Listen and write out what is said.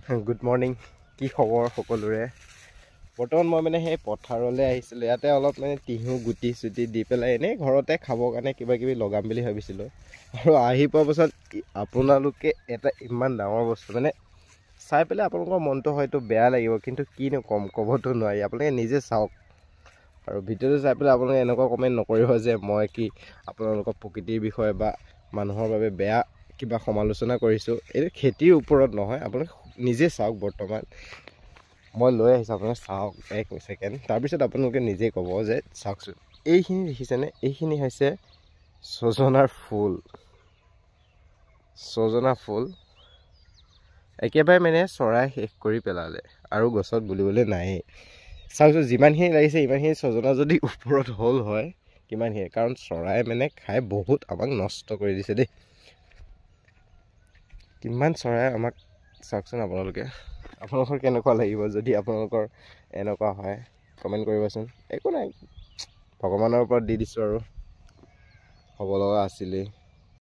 Good morning. কি খবৰ সকলোৰে? বৰ্তমান মই মানে সেই পথাৰলৈ আহিছিলোঁ। ইয়াতে অলপ মানে তিহু গুটি চুটি দি পেলাই এনেই ঘৰতে খাবৰ কাৰণে কিবা কিবি লগাম বুলি ভাবিছিলোঁ। আৰু আহি পোৱাৰ পাছত আপোনালোকে এটা ইমান ডাঙৰ বস্তু মানে চাই পেলাই আপোনালোকৰ মনটো হয়তো বেয়া লাগিব, কিন্তু কিনো ক'ম, ক'বতো নোৱাৰি। আপোনালোকে নিজে চাওক আৰু ভিডিঅ'টো চাই পেলাই আপোনালোকে এনেকুৱা কমেণ্ট নকৰিব যে মই কি আপোনালোকৰ প্ৰকৃতিৰ বিষয়ে বা মানুহৰ বাবে বেয়া কিবা সমালোচনা কৰিছোঁ। এইটো খেতিৰ ওপৰত নহয়, আপোনালোকে নিজে চাওক। বৰ্তমান মই লৈ আহিছোঁ, আপোনালোকে চাওক এক ছেকেণ্ড, তাৰপিছত আপোনালোকে নিজে ক'ব যে চাওকচোন এইখিনি দেখিছেনে? এইখিনি হৈছে ছজনাৰ ফুল। ছজনা ফুল একেবাৰে মানে চৰাই শেষ কৰি পেলালে আৰু গছত বুলিবলৈ নায়েই। চাওকচোন যিমানখিনি লাগিছে ইমানখিনি ছজনা যদি ওপৰত হ'ল হয় কিমানখিনি, কাৰণ চৰাই মানে খাই বহুত আমাক নষ্ট কৰি দিছে দেই। কিমান চৰাই আমাক চাওকচোন। আপোনালোকৰ কেনেকুৱা লাগিব যদি আপোনালোকৰ এনেকুৱা হয়? কমেণ্ট কৰিবচোন। একো নাই, ভগৱানৰ ওপৰত দি দিছোঁ আৰু হ'ব লগা আছিলেই।